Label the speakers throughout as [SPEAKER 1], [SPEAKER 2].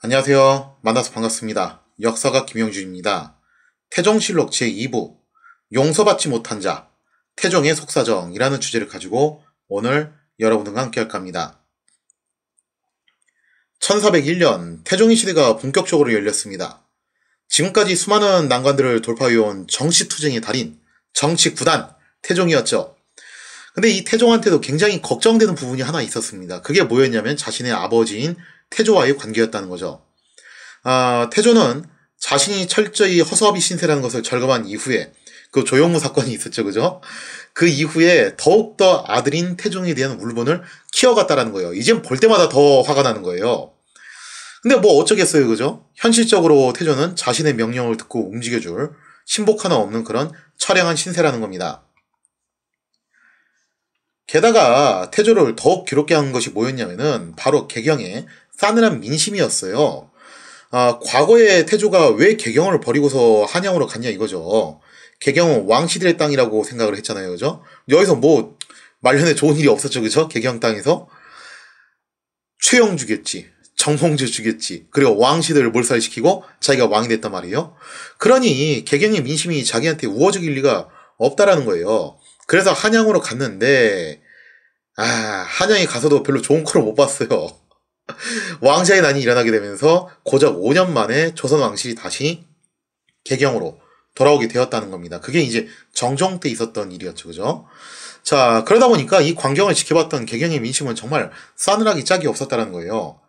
[SPEAKER 1] 안녕하세요. 만나서 반갑습니다. 역사가 김영준입니다. 태종실록 제2부 용서받지 못한 자, 태종의 속사정이라는 주제를 가지고 오늘 여러분들과 함께 할까 합니다. 1401년 태종의 시대가 본격적으로 열렸습니다. 지금까지 수많은 난관들을 돌파해온 정치투쟁의 달인, 정치구단, 태종이었죠. 근데 이 태종한테도 굉장히 걱정되는 부분이 하나 있었습니다. 그게 뭐였냐면 자신의 아버지인 태조와의 관계였다는 거죠. 태조는 자신이 철저히 허수아비 신세라는 것을 절감한 이후에 그 조용무 사건이 있었죠, 그죠? 그 이후에 더욱더 아들인 태종에 대한 울분을 키워갔다라는 거예요. 이젠 볼 때마다 더 화가 나는 거예요. 근데 뭐 어쩌겠어요, 그죠? 현실적으로 태조는 자신의 명령을 듣고 움직여줄 신복 하나 없는 그런 처량한 신세라는 겁니다. 게다가 태조를 더욱 괴롭게 한 것이 뭐였냐면은 바로 개경의 싸늘한 민심이었어요. 과거에 태조가 왜 개경을 버리고서 한양으로 갔냐 이거죠. 개경은 왕씨들의 땅이라고 생각을 했잖아요, 그죠? 여기서 뭐 말년에 좋은 일이 없었죠, 그죠? 개경 땅에서 최영 주겠지, 정홍주 주겠지, 그리고 왕씨들을 몰살시키고 자기가 왕이 됐단 말이에요. 그러니 개경의 민심이 자기한테 우호적일 리가 없다라는 거예요. 그래서 한양으로 갔는데 한양에 가서도 별로 좋은 꼴을 못 봤어요. 왕자의 난이 일어나게 되면서 고작 5년 만에 조선 왕실이 다시 개경으로 돌아오게 되었다는 겁니다. 그게 이제 정종 때 있었던 일이었죠, 그죠? 자, 그러다 보니까 이 광경을 지켜봤던 개경의 민심은 정말 싸늘하기 짝이 없었다는 거예요.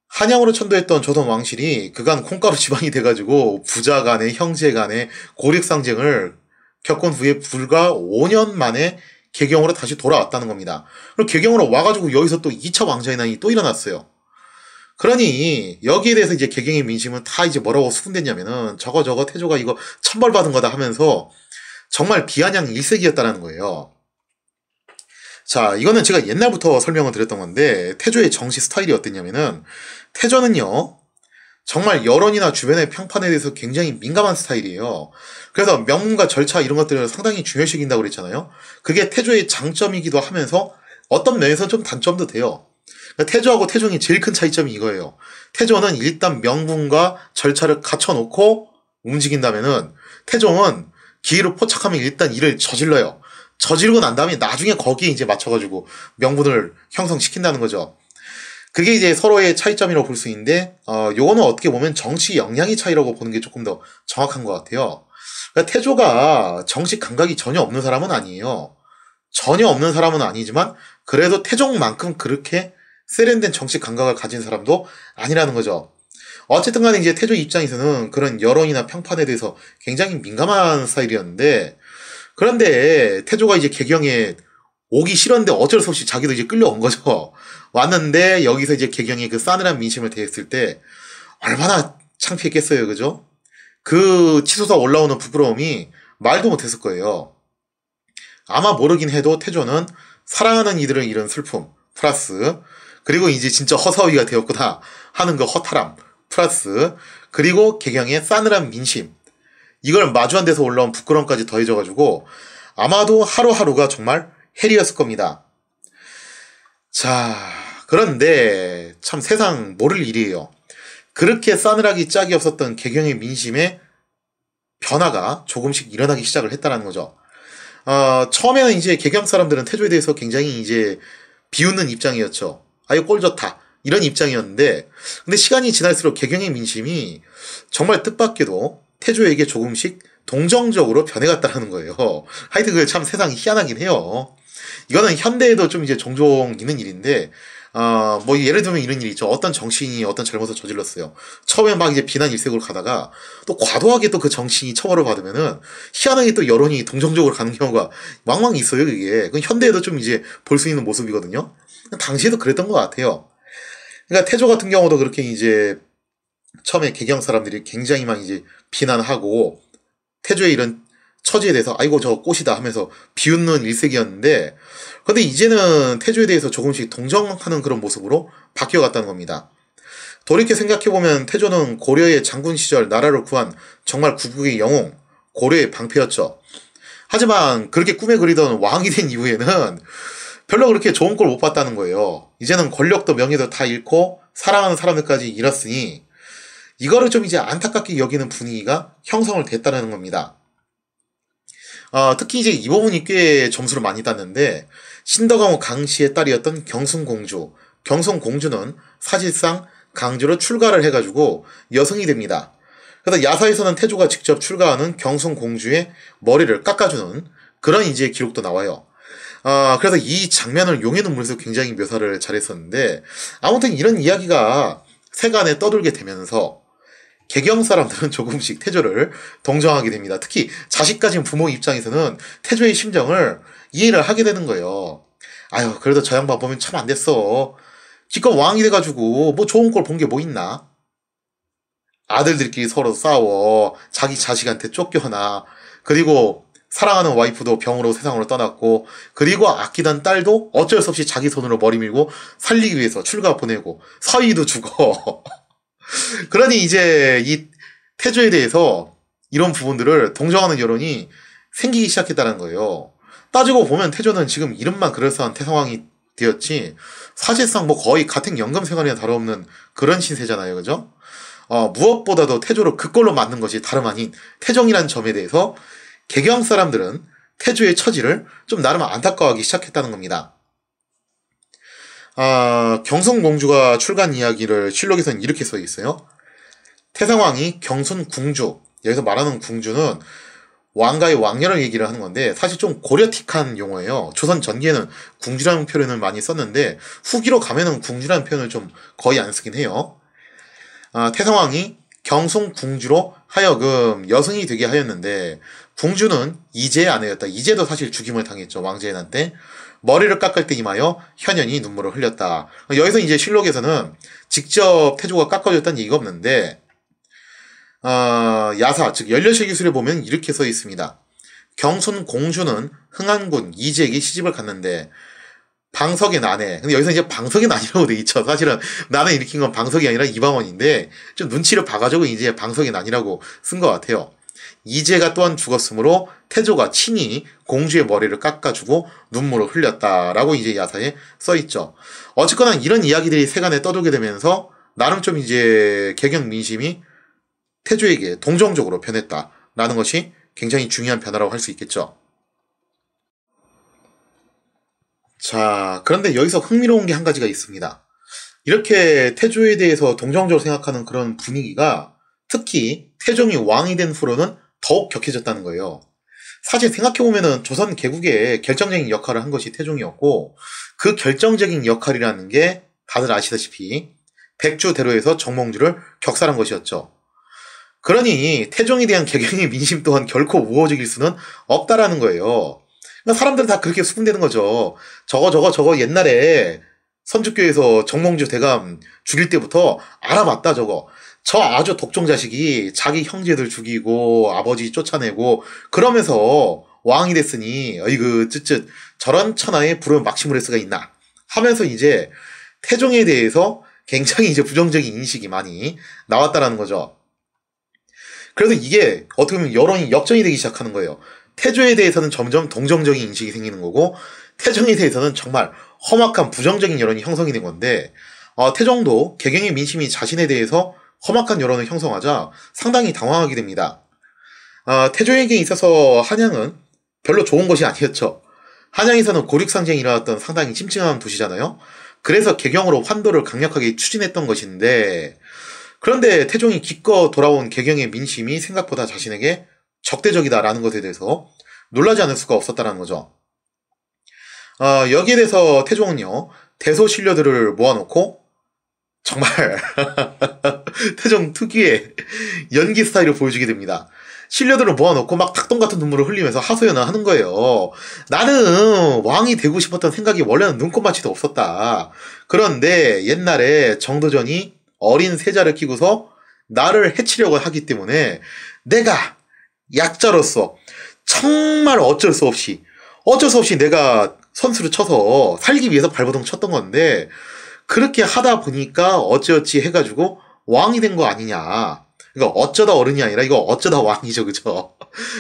[SPEAKER 1] 한양으로 천도했던 조선 왕실이 그간 콩가루 지방이 돼가지고 부자 간의 형제 간의 고립상쟁을 겪은 후에 불과 5년 만에 개경으로 다시 돌아왔다는 겁니다. 그리고 개경으로 와가지고 여기서 또 2차 왕자의 난이 또 일어났어요. 그러니 여기에 대해서 이제 개경의 민심은 다 이제 뭐라고 수군댔냐면은 저거 태조가 이거 천벌받은 거다 하면서 정말 비아냥 일색이었다는 거예요. 자, 이거는 제가 옛날부터 설명을 드렸던 건데 태조의 정치 스타일이 어땠냐면은 태조는요 정말 여론이나 주변의 평판에 대해서 굉장히 민감한 스타일이에요. 그래서 명문과 절차 이런 것들을 상당히 중요시 여긴다고 그랬잖아요. 그게 태조의 장점이기도 하면서 어떤 면에서 좀 단점도 돼요. 그러니까 태조하고 태종이 제일 큰 차이점이 이거예요. 태조는 일단 명분과 절차를 갖춰놓고 움직인다면은 태종은 기회를 포착하면 일단 일을 저질러요. 저지르고 난 다음에 나중에 거기에 이제 맞춰가지고 명분을 형성시킨다는 거죠. 그게 이제 서로의 차이점이라고 볼 수 있는데, 요거는 어떻게 보면 정치 역량의 차이라고 보는 게 조금 더 정확한 것 같아요. 그러니까 태조가 정치 감각이 전혀 없는 사람은 아니에요. 전혀 없는 사람은 아니지만, 그래도 태종만큼 그렇게 세련된 정치 감각을 가진 사람도 아니라는 거죠. 어쨌든 간에 이제 태조 입장에서는 그런 여론이나 평판에 대해서 굉장히 민감한 스타일이었는데, 그런데 태조가 이제 개경에 오기 싫었는데 어쩔 수 없이 자기도 이제 끌려온 거죠. 왔는데 여기서 이제 개경이 그 싸늘한 민심을 대했을 때 얼마나 창피했겠어요, 그죠? 그 치솟아 올라오는 부끄러움이 말도 못했을 거예요. 아마 모르긴 해도 태조는 사랑하는 이들을 잃은 슬픔 플러스 그리고 이제 진짜 허사위가 되었구나 하는 그 허탈함 플러스 그리고 개경의 싸늘한 민심 이걸 마주한 데서 올라온 부끄러움까지 더해져가지고 아마도 하루하루가 정말 헬이었을 겁니다. 자, 그런데 참 세상 모를 일이에요. 그렇게 싸늘하기 짝이 없었던 개경의 민심의 변화가 조금씩 일어나기 시작을 했다는 거죠. 처음에는 이제 개경 사람들은 태조에 대해서 굉장히 이제 비웃는 입장이었죠. 아유 꼴 좋다 이런 입장이었는데 근데 시간이 지날수록 개경의 민심이 정말 뜻밖에도 태조에게 조금씩 동정적으로 변해갔다는 거예요. 하여튼 그 참 세상이 희한하긴 해요. 이거는 현대에도 좀 이제 종종 있는 일인데, 뭐 예를 들면 이런 일이 있죠. 어떤 정치인이 어떤 잘못을 저질렀어요. 처음에 막 이제 비난 일색으로 가다가 또 과도하게 또 그 정치인이 처벌을 받으면은 희한하게 또 여론이 동정적으로 가는 경우가 왕왕 있어요. 그게. 그건 현대에도 좀 이제 볼 수 있는 모습이거든요. 당시에도 그랬던 것 같아요. 그러니까 태조 같은 경우도 그렇게 이제 처음에 개경 사람들이 굉장히 막 이제 비난하고 태조의 이런 처지에 대해서 아이고 저 꽃이다 하면서 비웃는 일색이었는데 근데 이제는 태조에 대해서 조금씩 동정하는 그런 모습으로 바뀌어갔다는 겁니다. 돌이켜 생각해보면 태조는 고려의 장군 시절 나라를 구한 정말 구국의 영웅, 고려의 방패였죠. 하지만 그렇게 꿈에 그리던 왕이 된 이후에는 별로 그렇게 좋은 걸 못 봤다는 거예요. 이제는 권력도 명예도 다 잃고 사랑하는 사람들까지 잃었으니 이거를 좀 이제 안타깝게 여기는 분위기가 형성을 됐다는 겁니다. 특히 이제 이 부분이 꽤 점수를 많이 땄는데 신덕강호 강씨의 딸이었던 경순공주. 경순공주는 사실상 강주로 출가를 해가지고 여성이 됩니다. 그래서 야사에서는 태조가 직접 출가하는 경순공주의 머리를 깎아주는 그런 이제 기록도 나와요. 그래서 이 장면을 용의 눈물에서 굉장히 묘사를 잘했었는데 아무튼 이런 이야기가 세간에 떠돌게 되면서 개경 사람들은 조금씩 태조를 동정하게 됩니다. 특히 자식 가진 부모 입장에서는 태조의 심정을 이해를 하게 되는 거예요. 아유, 그래도 저 양반 보면 참 안 됐어. 기껏 왕이 돼가지고 뭐 좋은 걸 본 게 뭐 있나? 아들들끼리 서로 싸워. 자기 자식한테 쫓겨나. 그리고 사랑하는 와이프도 병으로 세상으로 떠났고, 그리고 아끼던 딸도 어쩔 수 없이 자기 손으로 머리 밀고 살리기 위해서 출가 보내고, 서희도 죽어. 그러니 이제 이 태조에 대해서 이런 부분들을 동정하는 여론이 생기기 시작했다는 거예요. 따지고 보면 태조는 지금 이름만 그럴싸한 태상왕이 되었지 사실상 뭐 거의 같은 연금 생활이나 다름없는 그런 신세잖아요. 그죠? 무엇보다도 태조를 그걸로 만든 것이 다름 아닌 태종이라는 점에 대해서 개경 사람들은 태조의 처지를 좀 나름 안타까워하기 시작했다는 겁니다. 경순공주가 출간 이야기를 실록에서는 이렇게 써 있어요. 태상왕이 경순궁주, 여기서 말하는 궁주는 왕가의 왕녀를 얘기를 하는 건데 사실 좀 고려틱한 용어예요. 조선 전기에는 궁주라는 표현을 많이 썼는데 후기로 가면은 궁주라는 표현을 좀 거의 안 쓰긴 해요. 태상왕이 경순궁주로 하여금 여성이 되게 하였는데 궁주는 이제의 아내였다. 이제도 사실 죽임을 당했죠. 왕제인한테. 머리를 깎을 때 임하여 현연히 눈물을 흘렸다. 여기서 이제 실록에서는 직접 태조가 깎아줬다는 얘기가 없는데 야사, 즉 연려실기술에 보면 이렇게 써 있습니다. 경순공주는 흥안군 이제에게 시집을 갔는데 방석의 난에, 근데 여기서 이제 방석의 난이라고 돼 있죠. 사실은 난을 일으킨 건 방석이 아니라 이방원인데 좀 눈치를 봐가지고 이제 방석의 난이라고 쓴 것 같아요. 이제가 또한 죽었으므로 태조가 친히 공주의 머리를 깎아주고 눈물을 흘렸다라고 이제 야사에 써있죠. 어쨌거나 이런 이야기들이 세간에 떠돌게 되면서 나름 좀 이제 개경 민심이 태조에게 동정적으로 변했다라는 것이 굉장히 중요한 변화라고 할 수 있겠죠. 자, 그런데 여기서 흥미로운 게 한 가지가 있습니다. 이렇게 태조에 대해서 동정적으로 생각하는 그런 분위기가 특히 태종이 왕이 된 후로는 더욱 격해졌다는 거예요. 사실 생각해보면은 조선 개국의 결정적인 역할을 한 것이 태종이었고 그 결정적인 역할이라는 게 다들 아시다시피 백주대로에서 정몽주를 격살한 것이었죠. 그러니 태종에 대한 개경의 민심 또한 결코 우호적일 수는 없다라는 거예요. 그러니까 사람들은 다 그렇게 수긍되는 거죠. 저거 옛날에 선주교에서 정몽주 대감 죽일 때부터 알아봤다 저거. 저 아주 독종 자식이 자기 형제들 죽이고 아버지 쫓아내고 그러면서 왕이 됐으니 어이구 쯧쯧 저런 천하에 부러운 막시무레스가 있나 하면서 이제 태종에 대해서 굉장히 이제 부정적인 인식이 많이 나왔다라는 거죠. 그래서 이게 어떻게 보면 여론이 역전이 되기 시작하는 거예요. 태조에 대해서는 점점 동정적인 인식이 생기는 거고 태종에 대해서는 정말 험악한 부정적인 여론이 형성이 된 건데 태종도 개경의 민심이 자신에 대해서 험악한 여론을 형성하자 상당히 당황하게 됩니다. 태조에게 있어서 한양은 별로 좋은 것이 아니었죠. 한양에서는 고륙상쟁이 일어났던 상당히 찜찜한 도시잖아요. 그래서 개경으로 환도를 강력하게 추진했던 것인데 그런데 태종이 기껏 돌아온 개경의 민심이 생각보다 자신에게 적대적이다라는 것에 대해서 놀라지 않을 수가 없었다는 거죠. 여기에 대해서 태종은요, 대소신료들을 모아놓고 정말 태종 특유의 연기 스타일을 보여주게 됩니다. 신료들을 모아놓고 막 닭똥 같은 눈물을 흘리면서 하소연을 하는 거예요. 나는 왕이 되고 싶었던 생각이 원래는 눈꼽만치도 없었다. 그런데 옛날에 정도전이 어린 세자를 키고서 나를 해치려고 하기 때문에 내가 약자로서 정말 어쩔 수 없이 내가 선수를 쳐서 살기 위해서 발버둥 쳤던 건데 그렇게 하다 보니까 어찌어찌 해가지고 왕이 된 거 아니냐. 그러니까 어쩌다 어른이 아니라 이거 어쩌다 왕이죠. 그죠?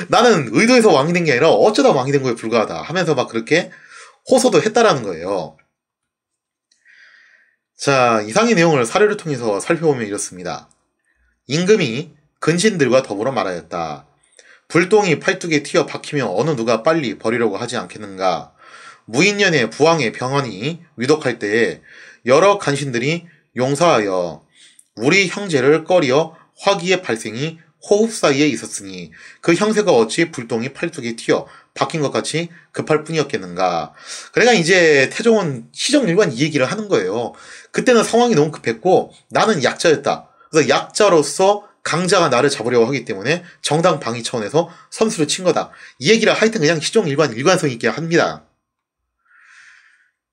[SPEAKER 1] 나는 의도해서 왕이 된 게 아니라 어쩌다 왕이 된 거에 불과하다 하면서 막 그렇게 호소도 했다라는 거예요. 자, 이상의 내용을 사례를 통해서 살펴보면 이렇습니다. 임금이 근신들과 더불어 말하였다. 불똥이 팔뚝에 튀어 박히며 어느 누가 빨리 버리려고 하지 않겠는가. 무인년의 부왕의 병원이 위독할 때에 여러 간신들이 용사하여 우리 형제를 꺼리어 화기의 발생이 호흡 사이에 있었으니 그 형세가 어찌 불똥이 팔뚝에 튀어 박힌 것 같이 급할 뿐이었겠는가. 그러니까 이제 태종은 시정일관 이 얘기를 하는 거예요. 그때는 상황이 너무 급했고 나는 약자였다. 그래서 약자로서 강자가 나를 잡으려고 하기 때문에 정당 방위 차원에서 선수를 친 거다. 이 얘기를 하여튼 그냥 시정일관 일관성 있게 합니다.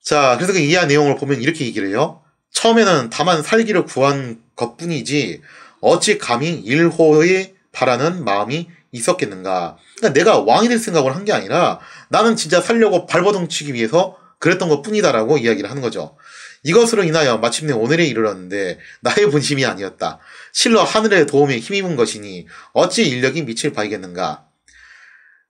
[SPEAKER 1] 자, 그래서 그 이해한 내용을 보면 이렇게 얘기를 해요. 처음에는 다만 살기를 구한 것뿐이지 어찌 감히 일호에 바라는 마음이 있었겠는가. 그러니까 내가 왕이 될 생각을 한 게 아니라 나는 진짜 살려고 발버둥 치기 위해서 그랬던 것 뿐이다라고 이야기를 하는 거죠. 이것으로 인하여 마침내 오늘에 이르렀는데 나의 본심이 아니었다. 실로 하늘의 도움에 힘입은 것이니 어찌 인력이 미칠 바이겠는가.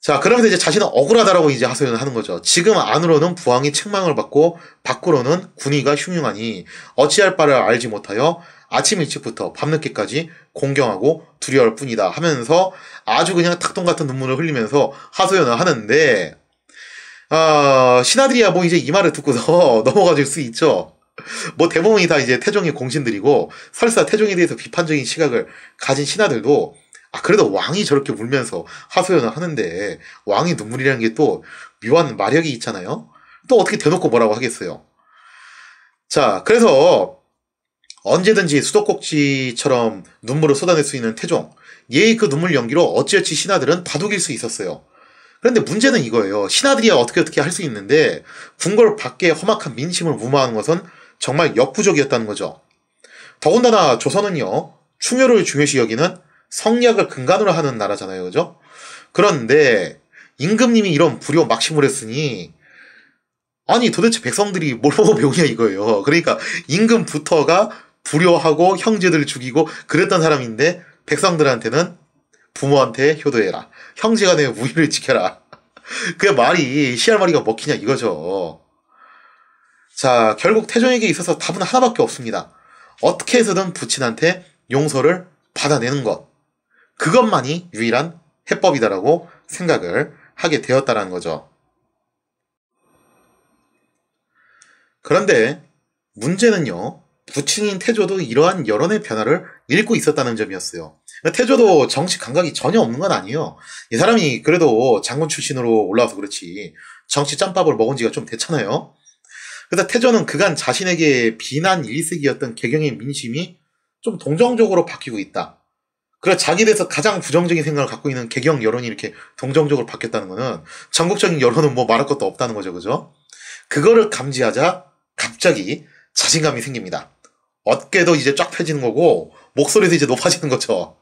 [SPEAKER 1] 자, 그러면서 이제 자신은 억울하다라고 이제 하소연을 하는 거죠. 지금 안으로는 부왕이 책망을 받고 밖으로는 군의가 흉흉하니 어찌할 바를 알지 못하여 아침 일찍부터 밤늦게까지 공경하고 두려울 뿐이다 하면서 아주 그냥 탁동 같은 눈물을 흘리면서 하소연을 하는데 신하들이야 뭐 이제 이 말을 듣고서 넘어가줄 수 있죠. 뭐 대부분이 다 이제 태종의 공신들이고 설사 태종에 대해서 비판적인 시각을 가진 신하들도 그래도 왕이 저렇게 울면서 하소연을 하는데 왕이 눈물이라는 게 또 묘한 마력이 있잖아요. 또 어떻게 대놓고 뭐라고 하겠어요. 자, 그래서 언제든지 수도꼭지처럼 눈물을 쏟아낼 수 있는 태종. 예의 그 눈물 연기로 어찌어찌 신하들은 다독일 수 있었어요. 그런데 문제는 이거예요. 신하들이야 어떻게 할 수 있는데 궁궐 밖에 험악한 민심을 무마하는 것은 정말 역부족이었다는 거죠. 더군다나 조선은요. 충효를 중요시 여기는 성리학을 근간으로 하는 나라잖아요. 그죠? 그런데 임금님이 이런 불효 막심을 했으니 아니 도대체 백성들이 뭘 보고 배우냐 이거예요. 그러니까 임금부터가 불효하고 형제들 죽이고 그랬던 사람인데 백성들한테는 부모한테 효도해라. 형제간의 우위를 지켜라. 그 말이 씨알마리가 먹히냐 이거죠. 자, 결국 태종에게 있어서 답은 하나밖에 없습니다. 어떻게 해서든 부친한테 용서를 받아내는 것. 그것만이 유일한 해법이다라고 생각을 하게 되었다라는 거죠. 그런데 문제는요. 부친인 태조도 이러한 여론의 변화를 읽고 있었다는 점이었어요. 태조도 정치 감각이 전혀 없는 건 아니에요. 이 사람이 그래도 장군 출신으로 올라와서 그렇지 정치 짬밥을 먹은 지가 좀 됐잖아요. 그래서 태조는 그간 자신에게 비난 일색이었던 개경의 민심이 좀 동정적으로 바뀌고 있다. 그래서 자기에 대해서 가장 부정적인 생각을 갖고 있는 개경 여론이 이렇게 동정적으로 바뀌었다는 거는 전국적인 여론은 뭐 말할 것도 없다는 거죠. 그죠? 그거를 감지하자 갑자기 자신감이 생깁니다. 어깨도 이제 쫙 펴지는 거고 목소리도 이제 높아지는 거죠.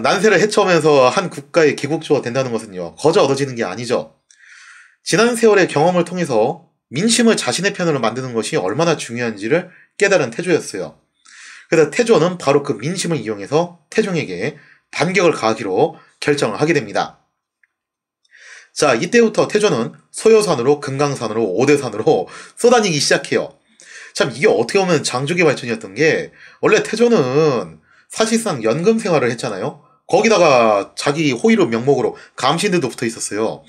[SPEAKER 1] 난세를 헤쳐오면서 한 국가의 개국주가 된다는 것은요. 거저 얻어지는 게 아니죠. 지난 세월의 경험을 통해서 민심을 자신의 편으로 만드는 것이 얼마나 중요한지를 깨달은 태조였어요. 그래서 태조는 바로 그 민심을 이용해서 태종에게 반격을 가하기로 결정을 하게 됩니다. 자, 이때부터 태조는 소요산으로 금강산으로 오대산으로 쏘다니기 시작해요. 참 이게 어떻게 보면 장족의 발전이었던 게 원래 태조는 사실상 연금 생활을 했잖아요. 거기다가 자기 호의로 명목으로 감신들도 붙어 있었어요.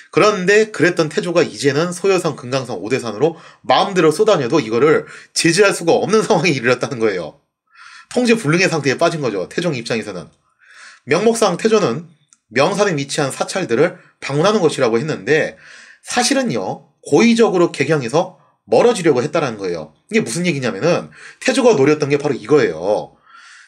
[SPEAKER 1] 그런데 그랬던 태조가 이제는 소요산, 금강산, 오대산으로 마음대로 쏘다녀도 이거를 제지할 수가 없는 상황에 이르렀다는 거예요. 통제 불능의 상태에 빠진 거죠. 태종 입장에서는. 명목상 태조는 명산에 위치한 사찰들을 방문하는 것이라고 했는데 사실은요. 고의적으로 개경해서 멀어지려고 했다는 거예요. 이게 무슨 얘기냐면은 태조가 노렸던 게 바로 이거예요.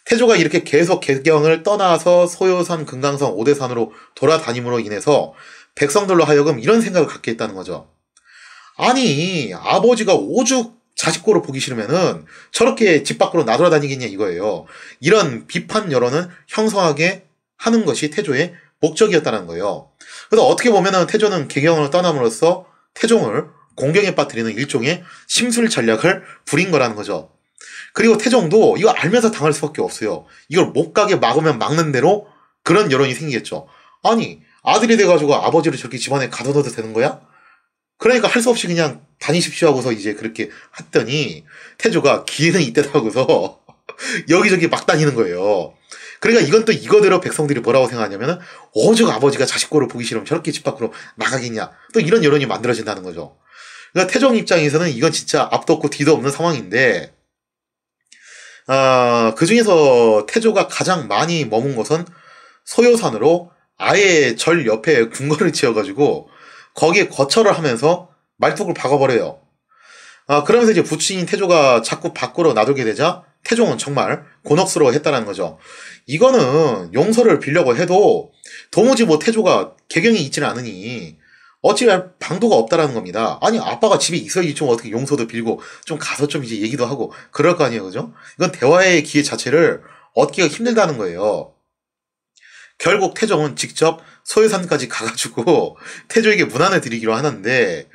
[SPEAKER 1] 태조가 이렇게 계속 개경을 떠나서 소요산, 금강산, 오대산으로 돌아다님으로 인해서 백성들로 하여금 이런 생각을 갖게 했다는 거죠. 아니 아버지가 오죽 자식고로 보기 싫으면은 저렇게 집 밖으로 나돌아다니겠냐 이거예요. 이런 비판 여론을 형성하게 하는 것이 태조의 목적이었다는 거예요. 그래서 어떻게 보면은 태조는 개경을 떠남으로써 태종을 공경에 빠뜨리는 일종의 심술 전략을 부린 거라는 거죠. 그리고 태종도 이거 알면서 당할 수밖에 없어요. 이걸 못 가게 막으면 막는 대로 그런 여론이 생기겠죠. 아니 아들이 돼가지고 아버지를 저렇게 집안에 가둬둬도 되는 거야? 그러니까 할 수 없이 그냥 다니십시오 하고서 이제 그렇게 했더니 태조가 기회는 이때다 하고서 여기저기 막 다니는 거예요. 그러니까 이건 또 이거대로 백성들이 뭐라고 생각하냐면은 오죽 아버지가 자식 꼴을 보기 싫으면 저렇게 집 밖으로 나가겠냐. 또 이런 여론이 만들어진다는 거죠. 그러니까 태종 입장에서는 이건 진짜 앞도 없고 뒤도 없는 상황인데 그 중에서 태조가 가장 많이 머문 것은 소요산으로 아예 절 옆에 궁궐을 지어가지고 거기에 거처를 하면서 말뚝을 박아버려요. 그러면서 이제 부친인 태조가 자꾸 밖으로 나돌게 되자 태종은 정말 곤혹스러워했다는 거죠. 이거는 용서를 빌려고 해도 도무지 뭐 태조가 개경이 있지는 않으니 어찌할 방도가 없다라는 겁니다. 아니 아빠가 집에 있어야지 좀 어떻게 용서도 빌고 좀 가서 좀 이제 얘기도 하고 그럴 거 아니에요, 그죠? 이건 대화의 기회 자체를 얻기가 힘들다는 거예요. 결국 태종은 직접 소요산까지 가가지고 태조에게 문안을 드리기로 하는데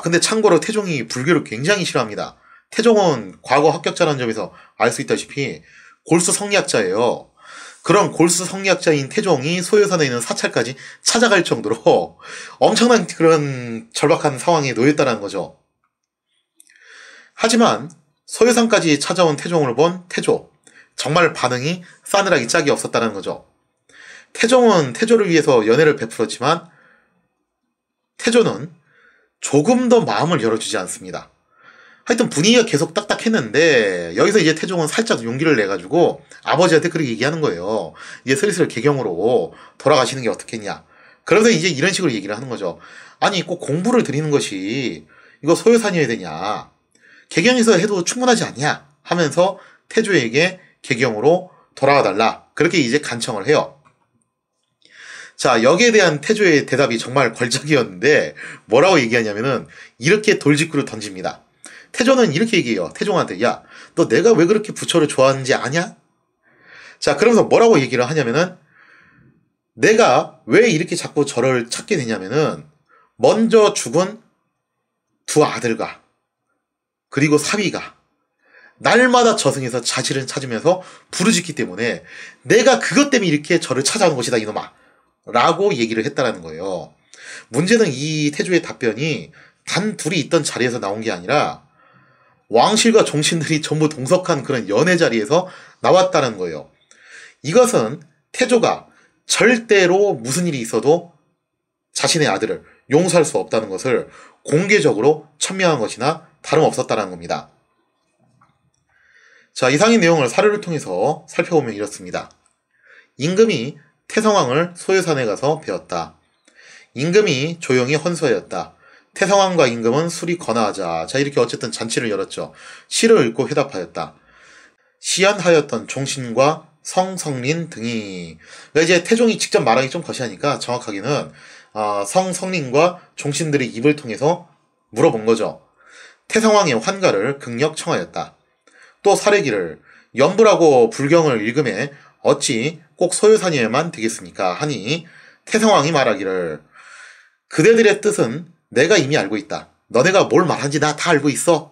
[SPEAKER 1] 근데 참고로 태종이 불교를 굉장히 싫어합니다. 태종은 과거 합격자라는 점에서 알 수 있다시피 골수 성리학자예요. 그런 골수 성리학자인 태종이 소요산에 있는 사찰까지 찾아갈 정도로 엄청난 그런 절박한 상황에 놓였다는 거죠. 하지만 소요산까지 찾아온 태종을 본 태조, 정말 반응이 싸늘하기 짝이 없었다는 거죠. 태종은 태조를 위해서 연애를 베풀었지만 태조는 조금 더 마음을 열어주지 않습니다. 하여튼 분위기가 계속 딱딱했는데 여기서 이제 태종은 살짝 용기를 내가지고 아버지한테 그렇게 얘기하는 거예요. 이제 슬슬 개경으로 돌아가시는 게 어떻겠냐. 그러면서 이제 이런 식으로 얘기를 하는 거죠. 아니 꼭 공부를 드리는 것이 이거 소요산이어야 되냐. 개경에서 해도 충분하지 않냐 하면서 태조에게 개경으로 돌아가 달라. 그렇게 이제 간청을 해요. 자, 여기에 대한 태조의 대답이 정말 걸작이었는데 뭐라고 얘기하냐면은 이렇게 돌직구를 던집니다. 태조는 이렇게 얘기해요. 태종한테 야, 너 내가 왜 그렇게 부처를 좋아하는지 아냐? 자, 그러면서 뭐라고 얘기를 하냐면은 내가 왜 이렇게 자꾸 저를 찾게 되냐면은 먼저 죽은 두 아들과 그리고 사위가 날마다 저승에서 자신을 찾으면서 부르짖기 때문에 내가 그것 때문에 이렇게 저를 찾아오는 것이다 이놈아 라고 얘기를 했다라는 거예요. 문제는 이 태조의 답변이 단 둘이 있던 자리에서 나온 게 아니라 왕실과 종신들이 전부 동석한 그런 연회 자리에서 나왔다는 거예요. 이것은 태조가 절대로 무슨 일이 있어도 자신의 아들을 용서할 수 없다는 것을 공개적으로 천명한 것이나 다름없었다는 겁니다. 자, 이상의 내용을 사료를 통해서 살펴보면 이렇습니다. 임금이 태성왕을 소요산에 가서 배웠다. 임금이 조용히 헌소하였다. 태성왕과 임금은 술이 거나하자. 자, 이렇게 어쨌든 잔치를 열었죠. 시를 읽고 회답하였다. 시연하였던 종신과 성성린 등이. 그러니까 이제 태종이 직접 말하기 좀 거시하니까 정확하게는 성성린과 종신들의 입을 통해서 물어본 거죠. 태성왕의 환가를 극력 청하였다. 또 사례기를 연불하고 불경을 읽음에 어찌 꼭 소요산이어야만 되겠습니까? 하니 태성왕이 말하기를 그대들의 뜻은 내가 이미 알고 있다. 너네가 뭘 말하는지 나 다 알고 있어.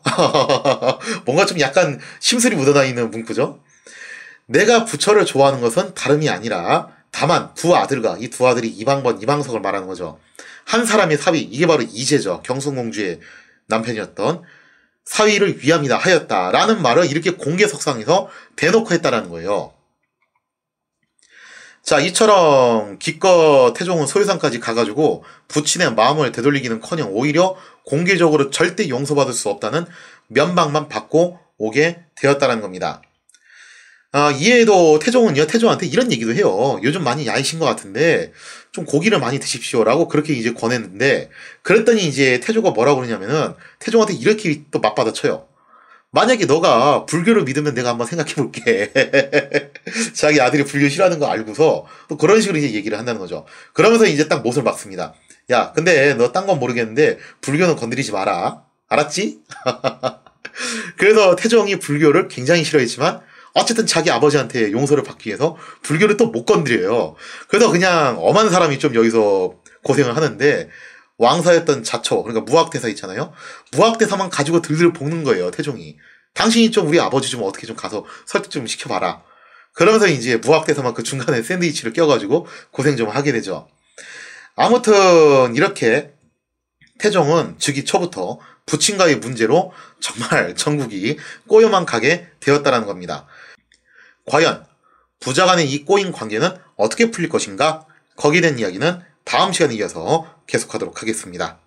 [SPEAKER 1] 뭔가 좀 약간 심술이 묻어나 있는 문구죠. 내가 부처를 좋아하는 것은 다름이 아니라 다만 두 아들과 이 두 아들이 이방번 이방석을 말하는 거죠. 한 사람의 사위, 이게 바로 이제죠. 경순공주의 남편이었던 사위를 위함이다 하였다라는 말을 이렇게 공개석상에서 대놓고 했다라는 거예요. 자, 이처럼 기껏 태종은 소요산까지 가가지고 부친의 마음을 되돌리기는커녕 오히려 공개적으로 절대 용서받을 수 없다는 면박만 받고 오게 되었다는 겁니다. 이에도 태종은요, 태종한테 이런 얘기도 해요. 요즘 많이 야이신 것 같은데 좀 고기를 많이 드십시오라고 그렇게 이제 권했는데 그랬더니 이제 태조가 뭐라고 그러냐면은 태종한테 이렇게 또 맞받아쳐요. 만약에 너가 불교를 믿으면 내가 한번 생각해볼게. 자기 아들이 불교 싫어하는 거 알고서 또 그런 식으로 이제 얘기를 한다는 거죠. 그러면서 이제 딱 못을 박습니다. 야, 근데 너 딴 건 모르겠는데 불교는 건드리지 마라. 알았지? 그래서 태종이 불교를 굉장히 싫어했지만 어쨌든 자기 아버지한테 용서를 받기 위해서 불교를 또 못 건드려요. 그래서 그냥 엄한 사람이 좀 여기서 고생을 하는데 왕사였던 자초, 그러니까 무학대사 있잖아요. 무학대사만 가지고 들들 볶는 거예요, 태종이. 당신이 좀 우리 아버지 좀 어떻게 좀 가서 설득 좀 시켜봐라. 그러면서 이제 무학대사만 그 중간에 샌드위치를 껴가지고 고생 좀 하게 되죠. 아무튼 이렇게 태종은 즉위 초부터 부친과의 문제로 정말 전국이 꼬여만 가게 되었다는 겁니다. 과연 부자 간의 이 꼬인 관계는 어떻게 풀릴 것인가? 거기에 대한 이야기는 다음 시간에 이어서 계속하도록 하겠습니다.